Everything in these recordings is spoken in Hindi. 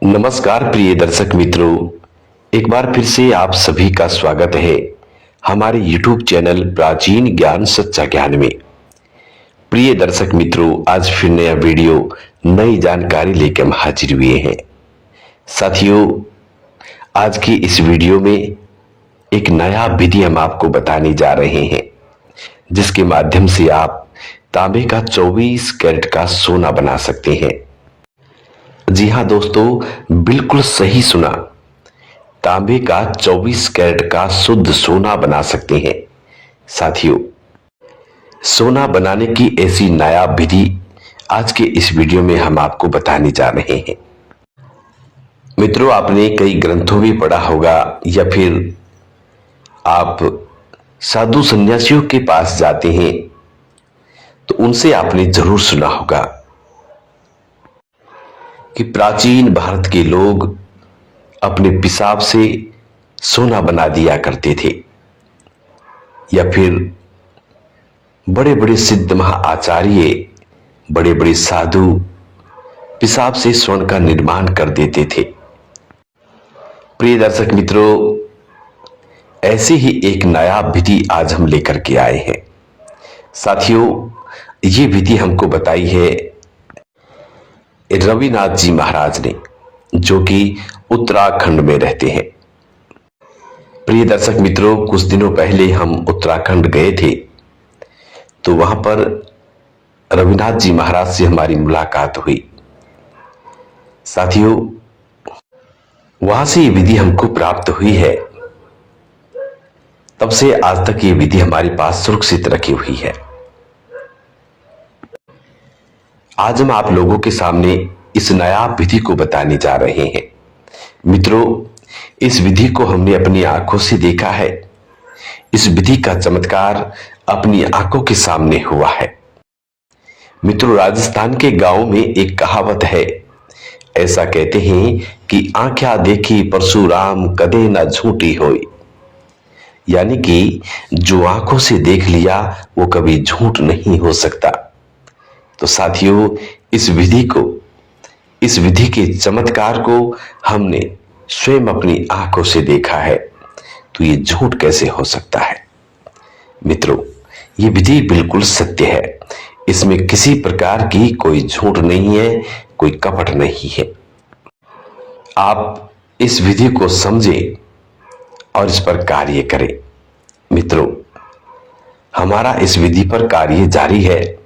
नमस्कार प्रिय दर्शक मित्रों, एक बार फिर से आप सभी का स्वागत है हमारे YouTube चैनल प्राचीन ज्ञान सच्चा ज्ञान में। प्रिय दर्शक मित्रों, आज फिर नया वीडियो नई जानकारी लेकर हम हाजिर हुए हैं। साथियों, आज की इस वीडियो में एक नया विधि हम आपको बताने जा रहे हैं, जिसके माध्यम से आप तांबे का 24 कैरेट का सोना बना सकते हैं। जी हां दोस्तों, बिल्कुल सही सुना, तांबे का 24 कैरेट का शुद्ध सोना बना सकते हैं। साथियों, सोना बनाने की ऐसी नायाब विधि आज के इस वीडियो में हम आपको बताने जा रहे हैं। मित्रों, आपने कई ग्रंथों में पढ़ा होगा या फिर आप साधु सन्यासियों के पास जाते हैं तो उनसे आपने जरूर सुना होगा कि प्राचीन भारत के लोग अपने पेशाब से सोना बना दिया करते थे, या फिर बड़े बड़े सिद्ध महाआचार्य, बड़े बड़े साधु पेशाब से स्वर्ण का निर्माण कर देते थे। प्रिय दर्शक मित्रों, ऐसे ही एक नया विधि आज हम लेकर के आए हैं। साथियों, ये विधि हमको बताई है रविनाथ जी महाराज ने, जो कि उत्तराखंड में रहते हैं। प्रिय दर्शक मित्रों, कुछ दिनों पहले हम उत्तराखंड गए थे, तो वहां पर रविनाथ जी महाराज से हमारी मुलाकात हुई। साथियों, वहां से ये विधि हमको प्राप्त हुई है। तब से आज तक ये विधि हमारे पास सुरक्षित रखी हुई है। आज हम आप लोगों के सामने इस नया विधि को बताने जा रहे हैं। मित्रों, इस विधि को हमने अपनी आंखों से देखा है। इस विधि का चमत्कार अपनी आंखों के सामने हुआ है। मित्रों, राजस्थान के गांव में एक कहावत है, ऐसा कहते हैं कि आंख्या देखी परशुराम कदे न झूठी होई, यानी कि जो आंखों से देख लिया वो कभी झूठ नहीं हो सकता। तो साथियों, इस विधि के चमत्कार को हमने स्वयं अपनी आंखों से देखा है, तो ये झूठ कैसे हो सकता है। मित्रों, ये विधि बिल्कुल सत्य है। इसमें किसी प्रकार की कोई झूठ नहीं है, कोई कपट नहीं है। आप इस विधि को समझें और इस पर कार्य करें। मित्रों, हमारा इस विधि पर कार्य जारी है।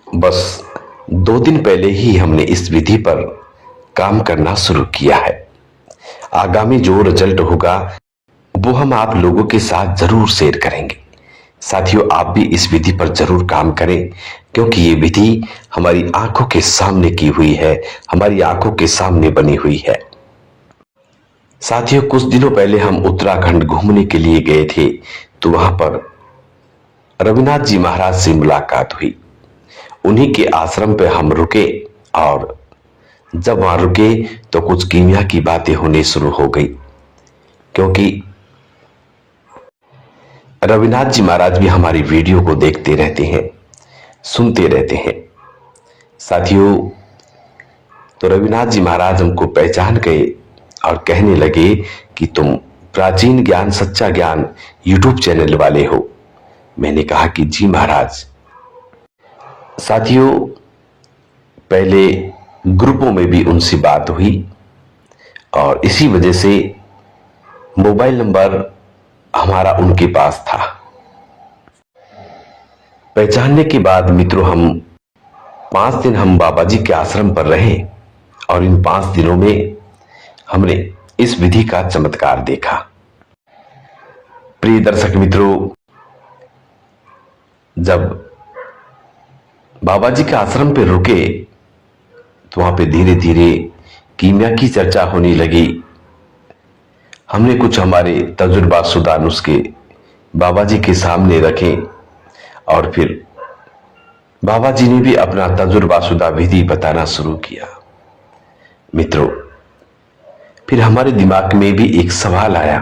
बस 2 दिन पहले ही हमने इस विधि पर काम करना शुरू किया है। आगामी जो रिजल्ट होगा वो हम आप लोगों के साथ जरूर शेयर करेंगे। साथियों, आप भी इस विधि पर जरूर काम करें, क्योंकि ये विधि हमारी आंखों के सामने की हुई है, हमारी आंखों के सामने बनी हुई है। साथियों, कुछ दिनों पहले हम उत्तराखंड घूमने के लिए गए थे, तो वहां पर रविनाथ जी महाराज से मुलाकात हुई। उन्हीं के आश्रम पे हम रुके, और जब वहां रुके तो कुछ कीमिया की बातें होने शुरू हो गई, क्योंकि रविनाथ जी महाराज भी हमारी वीडियो को देखते रहते हैं, सुनते रहते हैं। साथियों, तो रविनाथ जी महाराज हमको पहचान गए और कहने लगे कि तुम प्राचीन ज्ञान सच्चा ज्ञान यूट्यूब चैनल वाले हो। मैंने कहा कि जी महाराज। साथियों, पहले ग्रुपों में भी उनसे बात हुई, और इसी वजह से मोबाइल नंबर हमारा उनके पास था। पहचानने के बाद मित्रों, हम 5 दिन हम बाबा जी के आश्रम पर रहे, और इन 5 दिनों में हमने इस विधि का चमत्कार देखा। प्रिय दर्शक मित्रों, जब बाबा जी के आश्रम पे रुके तो वहां पे धीरे धीरे कीमिया की चर्चा होने लगी। हमने कुछ हमारे तजुर्बाशुदा नुस्खे बाबा जी के सामने रखे, और फिर बाबा जी ने भी अपना तजुर्बाशुदा विधि बताना शुरू किया। मित्रों, फिर हमारे दिमाग में भी एक सवाल आया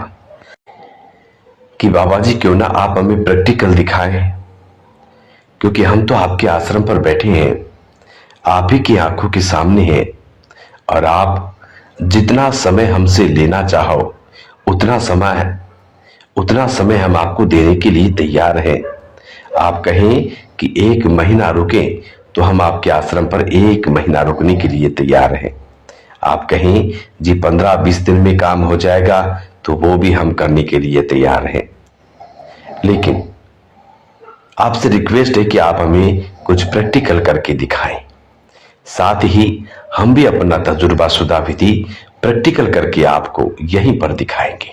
कि बाबा जी, क्यों ना आप हमें प्रैक्टिकल दिखाएं, क्योंकि हम तो आपके आश्रम पर बैठे हैं, आप ही की आंखों के सामने हैं, और आप जितना समय हमसे लेना चाहो उतना समय हम आपको देने के लिए तैयार हैं। आप कहें कि 1 महीना रुकें तो हम आपके आश्रम पर 1 महीना रुकने के लिए तैयार हैं। आप कहें जी 15-20 दिन में काम हो जाएगा तो वो भी हम करने के लिए तैयार हैं। लेकिन आपसे रिक्वेस्ट है कि आप हमें कुछ प्रैक्टिकल करके दिखाएं। साथ ही हम भी अपना तजुर्बाशुदा विधि प्रैक्टिकल करके आपको यहीं पर दिखाएंगे।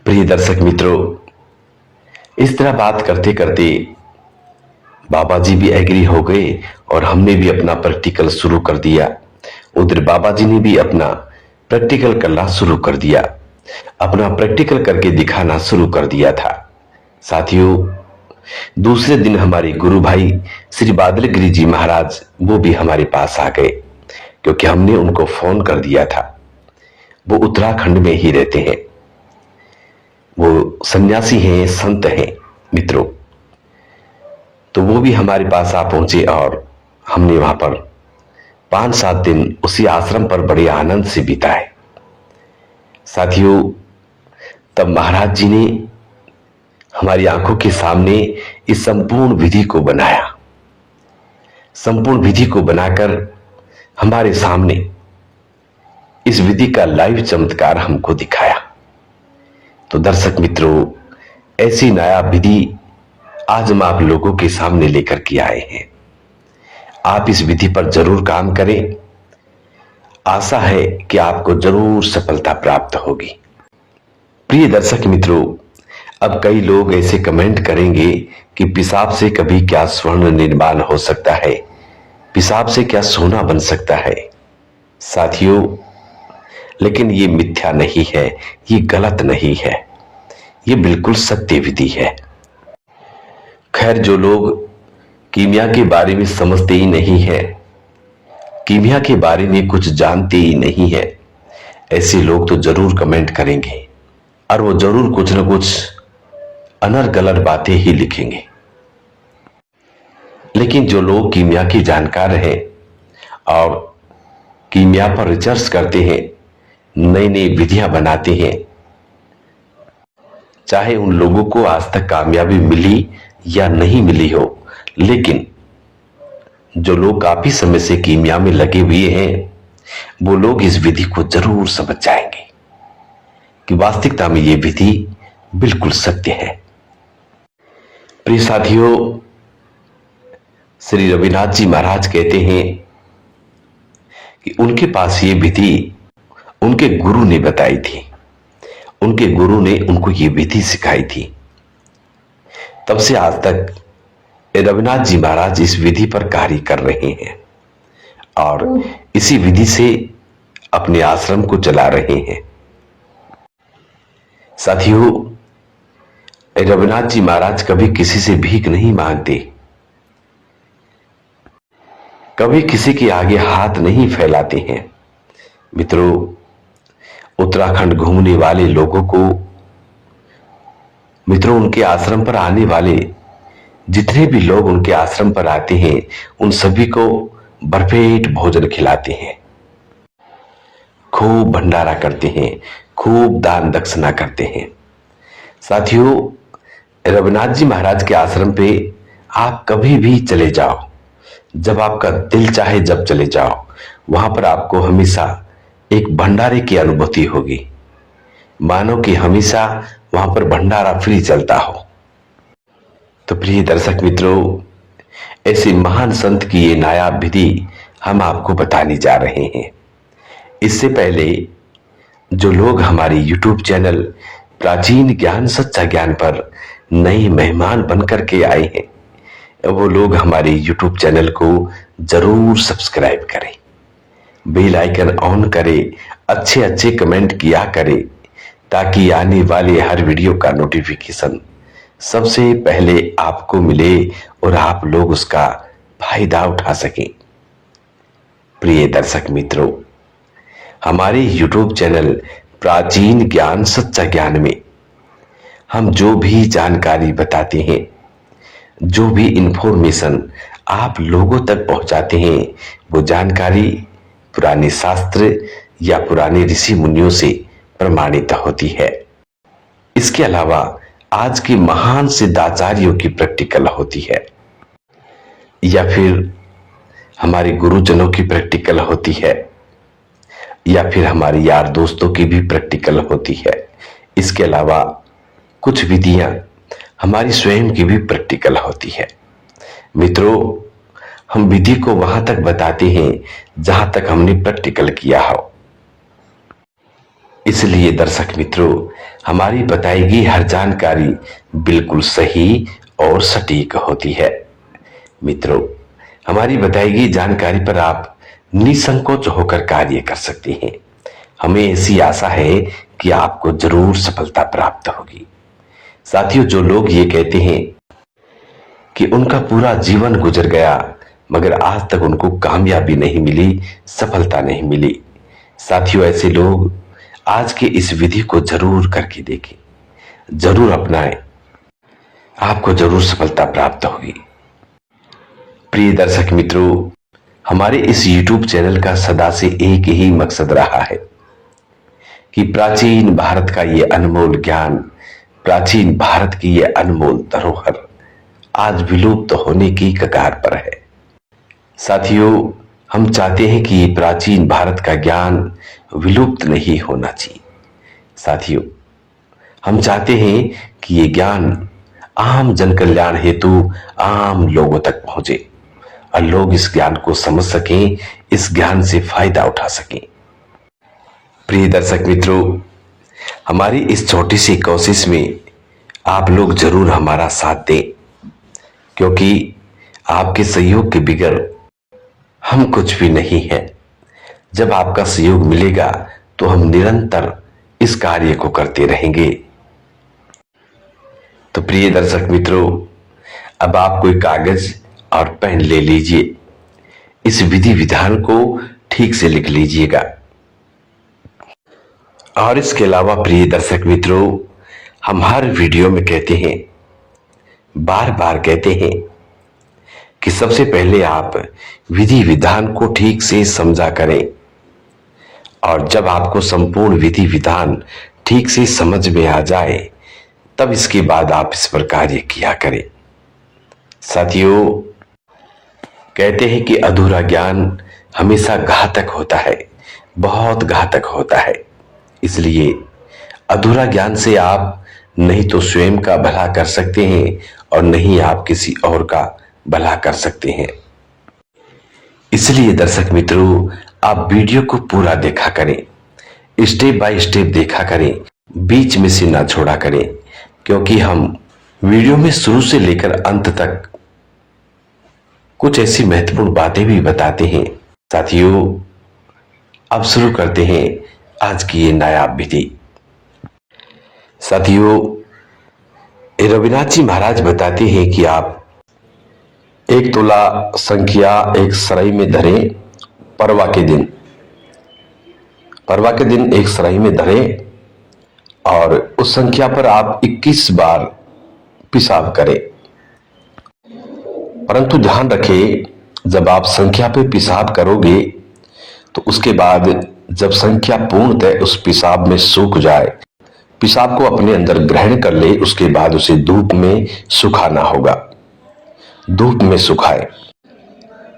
प्रिय दर्शक मित्रों, इस तरह बात करते करते बाबा जी भी एग्री हो गए और हमने भी अपना प्रैक्टिकल शुरू कर दिया। उधर बाबा जी ने भी अपना प्रैक्टिकल करना शुरू कर दिया, अपना प्रैक्टिकल करके दिखाना शुरू कर दिया था। साथियों, दूसरे दिन हमारे गुरु भाई श्री बादलगिरी जी महाराज वो भी हमारे पास आ गए, क्योंकि हमने उनको फोन कर दिया था। वो उत्तराखंड में ही रहते हैं, वो सन्यासी हैं, संत हैं मित्रों। तो वो भी हमारे पास आ पहुंचे और हमने वहां पर 5-7 दिन उसी आश्रम पर बड़े आनंद से बिताए। साथियों, तब महाराज जी ने हमारी आंखों के सामने इस संपूर्ण विधि को बनाया। संपूर्ण विधि को बनाकर हमारे सामने इस विधि का लाइव चमत्कार हमको दिखाया। तो दर्शक मित्रों, ऐसी नया विधि आज हम आप लोगों के सामने लेकर के आए हैं। आप इस विधि पर जरूर काम करें। आशा है कि आपको जरूर सफलता प्राप्त होगी। प्रिय दर्शक मित्रों, अब कई लोग ऐसे कमेंट करेंगे कि पेशाब से कभी क्या स्वर्ण निर्माण हो सकता है, पेशाब से क्या सोना बन सकता है। साथियों, लेकिन ये मिथ्या नहीं है, ये गलत नहीं है, ये बिल्कुल सत्य विधि है। खैर, जो लोग कीमिया के बारे में समझते ही नहीं है, कीमिया के बारे में कुछ जानते ही नहीं है, ऐसे लोग तो जरूर कमेंट करेंगे और वो जरूर कुछ न कुछ अनर्गल बातें ही लिखेंगे। लेकिन जो लोग कीमिया के जानकार हैं और कीमिया पर रिसर्च करते हैं, नई नई विधियां बनाते हैं, चाहे उन लोगों को आज तक कामयाबी मिली या नहीं मिली हो, लेकिन जो लोग काफी समय से कीमिया में लगे हुए हैं, वो लोग इस विधि को जरूर समझ जाएंगे कि वास्तविकता में ये विधि बिल्कुल सत्य है। प्रिय साथियों, श्री रविनाथ जी महाराज कहते हैं कि उनके पास ये विधि उनके गुरु ने बताई थी, उनके गुरु ने उनको ये विधि सिखाई थी। तब से आज तक रविनाथ जी महाराज इस विधि पर कार्य कर रहे हैं और इसी विधि से अपने आश्रम को चला रहे हैं। साथियों, रविनाथ जी महाराज कभी किसी से भीख नहीं मांगते, कभी किसी के आगे हाथ नहीं फैलाते हैं। मित्रों, उत्तराखंड घूमने वाले लोगों को, मित्रों, उनके आश्रम पर आने वाले जितने भी लोग उनके आश्रम पर आते हैं, उन सभी को भरपेट भोजन खिलाते हैं, खूब भंडारा करते हैं, खूब दान दक्षिणा करते हैं। साथियों, रविनाथ जी महाराज के आश्रम पे आप कभी भी चले जाओ, जब आपका दिल चाहे जब चले जाओ, वहां पर आपको हमेशा एक भंडारे की अनुभूति होगी, मानो कि हमेशा वहां पर भंडारा फ्री चलता हो। तो प्रिय दर्शक मित्रों, ऐसे महान संत की ये नायाब विधि हम आपको बताने जा रहे हैं। इससे पहले जो लोग हमारे YouTube चैनल प्राचीन ज्ञान सच्चा ज्ञान पर नए मेहमान बनकर के आए हैं, वो लोग हमारे YouTube चैनल को जरूर सब्सक्राइब करें, बेल आइकन ऑन करें, अच्छे अच्छे कमेंट किया करें, ताकि आने वाले हर वीडियो का नोटिफिकेशन सबसे पहले आपको मिले और आप लोग उसका फायदा उठा सकें। प्रिय दर्शक मित्रों, हमारे YouTube चैनल प्राचीन ज्ञान सच्चा ज्ञान में हम जो भी जानकारी बताते हैं, जो भी इंफॉर्मेशन आप लोगों तक पहुंचाते हैं, वो जानकारी पुराने शास्त्र या पुराने ऋषि मुनियों से प्रमाणित होती है। इसके अलावा आज के महान सिद्धाचार्यों की प्रैक्टिकल होती है, या फिर हमारे गुरुजनों की प्रैक्टिकल होती है, या फिर हमारे यार दोस्तों की भी प्रैक्टिकल होती है। इसके अलावा कुछ विधियां हमारी स्वयं की भी प्रैक्टिकल होती है। मित्रों, हम विधि को वहां तक बताते हैं जहां तक हमने प्रैक्टिकल किया हो। इसलिए दर्शक मित्रों, हमारी बताई गई हर जानकारी बिल्कुल सही और सटीक होती है। मित्रों, हमारी बताई गई जानकारी पर आप निसंकोच होकर कार्य कर सकते हैं। हमें ऐसी आशा है कि आपको जरूर सफलता प्राप्त होगी। साथियों, जो लोग ये कहते हैं कि उनका पूरा जीवन गुजर गया मगर आज तक उनको कामयाबी नहीं मिली, सफलता नहीं मिली, साथियों ऐसे लोग आज के इस विधि को जरूर करके देखें, जरूर अपनाएं, आपको जरूर सफलता प्राप्त होगी। प्रिय दर्शक मित्रों, हमारे इस YouTube चैनल का सदा से एक ही मकसद रहा है कि प्राचीन भारत का ये अनमोल ज्ञान, प्राचीन भारत की ये अनमोल धरोहर आज विलुप्त होने की कगार पर है। साथियों, हम चाहते हैं कि प्राचीन भारत का ज्ञान विलुप्त नहीं होना चाहिए। साथियों, हम चाहते हैं कि ये ज्ञान आम जन कल्याण हेतु आम लोगों तक पहुंचे और लोग इस ज्ञान को समझ सकें, इस ज्ञान से फायदा उठा सकें। प्रिय दर्शक मित्रों, हमारी इस छोटी सी कोशिश में आप लोग जरूर हमारा साथ दें, क्योंकि आपके सहयोग के बिगैर हम कुछ भी नहीं है। जब आपका सहयोग मिलेगा तो हम निरंतर इस कार्य को करते रहेंगे। तो प्रिय दर्शक मित्रों, अब आप कोई कागज और पेन ले लीजिए, इस विधि विधान को ठीक से लिख लीजिएगा। और इसके अलावा प्रिय दर्शक मित्रों, हम हर वीडियो में कहते हैं, बार बार कहते हैं कि सबसे पहले आप विधि विधान को ठीक से समझा करें, और जब आपको संपूर्ण विधि विधान ठीक से समझ में आ जाए तब इसके बाद आप इस पर कार्य किया करें। साथियों, कहते हैं कि अधूरा ज्ञान हमेशा घातक होता है, बहुत घातक होता है। इसलिए अधूरा ज्ञान से आप नहीं तो स्वयं का भला कर सकते हैं और नहीं आप किसी और का भला कर सकते हैं। इसलिए दर्शक मित्रों, आप वीडियो को पूरा देखा करें, स्टेप बाय स्टेप देखा करें, बीच में से ना छोड़ा करें, क्योंकि हम वीडियो में शुरू से लेकर अंत तक कुछ ऐसी महत्वपूर्ण बातें भी बताते हैं। साथियों, अब शुरू करते हैं आज की ये नायाब विधि। साथियों, रविनाथ जी महाराज बताते हैं कि आप 1 तोला संख्या एक सराई में धरें, परवा के दिन एक सराई में धरें और उस संख्या पर आप 21 बार पेशाब करें। परंतु ध्यान रखें, जब आप संख्या पे पेशाब करोगे तो उसके बाद जब संख्या पूर्णतः उस पेशाब में सूख जाए, पेशाब को अपने अंदर ग्रहण कर ले, उसके बाद उसे धूप में सुखाना होगा। धूप में सुखाए।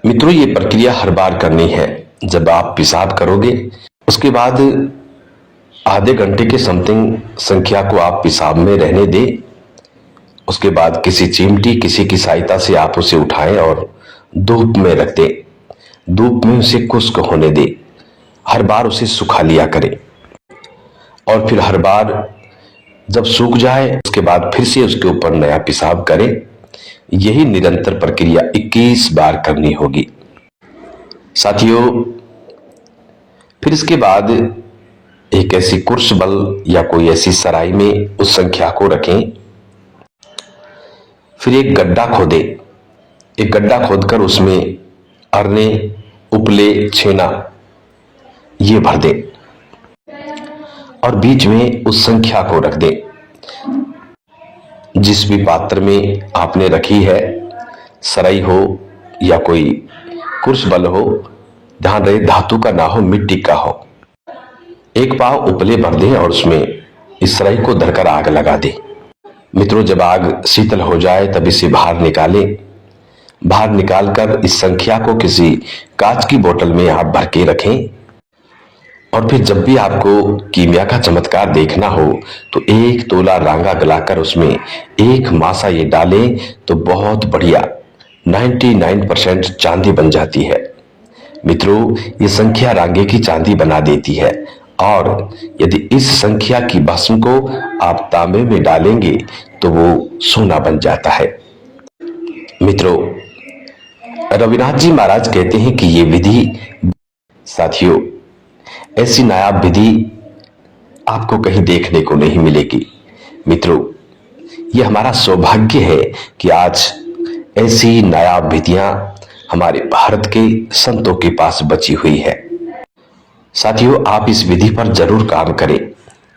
मित्रों, ये प्रक्रिया हर बार करनी है। जब आप पेशाब करोगे उसके बाद आधे घंटे के समथिंग संख्या को आप पेशाब में रहने दें। उसके बाद किसी चिमटी, किसी की सहायता से आप उसे उठाएं और धूप में रख दें। धूप में उसे खुश्क होने दें। हर बार उसे सुखा लिया करें और फिर हर बार जब सूख जाए उसके बाद फिर से उसके ऊपर नया पेशाब करें। यही निरंतर प्रक्रिया 21 बार करनी होगी। साथियों, फिर इसके बाद एक ऐसी कुर्सबल या कोई ऐसी सराय में उस संख्या को रखें। फिर एक गड्ढा खोदें। एक गड्ढा खोदकर उसमें अरने, उपले, छेना ये भर दें और बीच में उस संख्या को रख दें। जिस भी पात्र में आपने रखी है, सराई हो या कोई कुर्सबल हो, ध्यान रहे धातु का ना हो, मिट्टी का हो। एक पाव उपले भर दें और उसमें इस राई को धरकर आग लगा दें। मित्रों, जब आग शीतल हो जाए तब इसे बाहर निकालें। बाहर निकालकर इस संख्या को किसी कांच की बोतल में आप भर के रखें और फिर जब भी आपको कीमिया का चमत्कार देखना हो तो 1 तोला रांगा गलाकर उसमें 1 मासा ये डालें तो बहुत बढ़िया 99% चांदी बन जाती है। मित्रों, ये संख्या रांगे की चांदी बना देती है और यदि इस संख्या की भस्म को आप तांबे में डालेंगे तो वो सोना बन जाता है। मित्रों, रविनाथ जी महाराज कहते हैं कि ये विधि, साथियों, ऐसी नायाब विधि आपको कहीं देखने को नहीं मिलेगी। मित्रों, ये हमारा सौभाग्य है कि आज ऐसी नायाब विधियां हमारे भारत के संतों के पास बची हुई है। साथियों, आप इस विधि पर जरूर काम करें।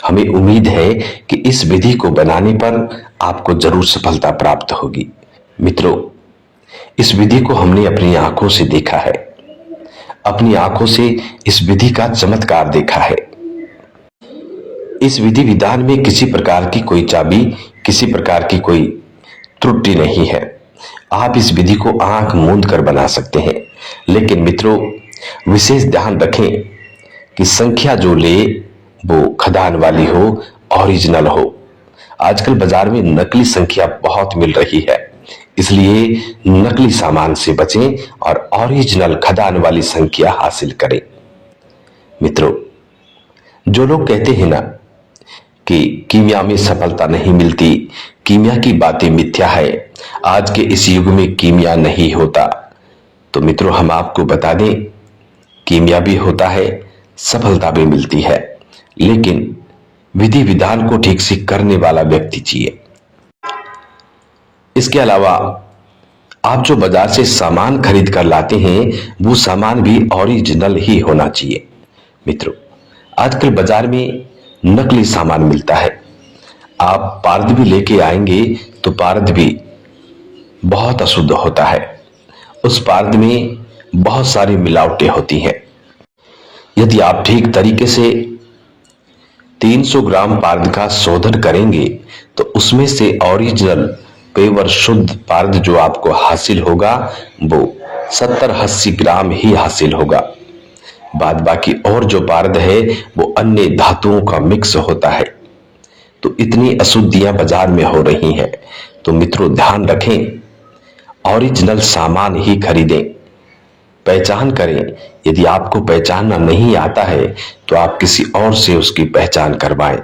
हमें उम्मीद है कि इस विधि को बनाने पर आपको जरूर सफलता प्राप्त होगी। मित्रों, इस विधि को हमने अपनी आंखों से देखा है, अपनी आंखों से इस विधि का चमत्कार देखा है। इस विधि विधान में किसी प्रकार की कोई चाबी, किसी प्रकार की कोई त्रुटि नहीं है। आप इस विधि को आंख मूंद कर बना सकते हैं, लेकिन मित्रों, विशेष ध्यान रखें कि संख्या जो ले वो खदान वाली हो, ओरिजिनल हो। आजकल बाजार में नकली संख्या बहुत मिल रही है, इसलिए नकली सामान से बचें और ओरिजिनल खदान वाली संख्या हासिल करें। मित्रों, जो लोग कहते हैं ना कि कीमिया में सफलता नहीं मिलती, कीमिया की बातें मिथ्या है, आज के इस युग में कीमिया नहीं होता, तो मित्रों हम आपको बता दें, कीमिया भी होता है, सफलता भी मिलती है, लेकिन विधि विधान को ठीक से करने वाला व्यक्ति चाहिए। इसके अलावा आप जो बाजार से सामान खरीद कर लाते हैं वो सामान भी ओरिजिनल ही होना चाहिए। मित्रों, आजकल बाजार में नकली सामान मिलता है। आप पारद भी लेके आएंगे तो पारद भी बहुत अशुद्ध होता है, उस पारद में बहुत सारी मिलावटें होती हैं। यदि आप ठीक तरीके से 300 ग्राम पारद का शोधन करेंगे तो उसमें से ओरिजिनल पेवर शुद्ध पारद जो आपको हासिल होगा वो 70-80 ग्राम ही हासिल होगा। बाद बाकी और जो पारद है वो अन्य धातुओं का मिक्स होता है। तो इतनी अशुद्धियां बाजार में हो रही हैं, तो मित्रों ध्यान रखें, ओरिजिनल सामान ही खरीदें, पहचान करें। यदि आपको पहचानना नहीं आता है तो आप किसी और से उसकी पहचान करवाएं,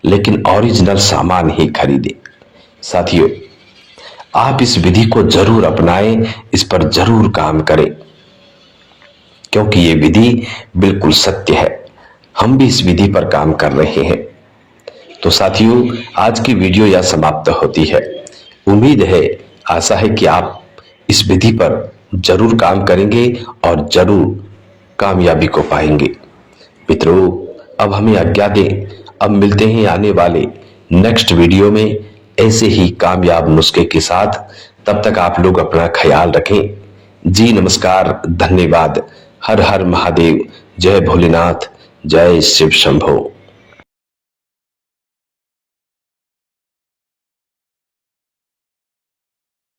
लेकिन ओरिजिनल सामान ही खरीदें। साथियों, आप इस विधि को जरूर अपनाएं, इस पर जरूर काम करें, क्योंकि ये विधि बिल्कुल सत्य है। हम भी इस विधि पर काम कर रहे हैं। तो साथियों, आज की वीडियो यह समाप्त होती है। उम्मीद है, आशा है कि आप इस विधि पर जरूर काम करेंगे और जरूर कामयाबी को पाएंगे। मित्रों, अब हमें आज्ञा दें, अब मिलते हैं आने वाले नेक्स्ट वीडियो में ऐसे ही कामयाब नुस्खे के साथ। तब तक आप लोग अपना ख्याल रखें। जी नमस्कार, धन्यवाद। हर हर महादेव, जय भोलेनाथ, जय शिव शंभो।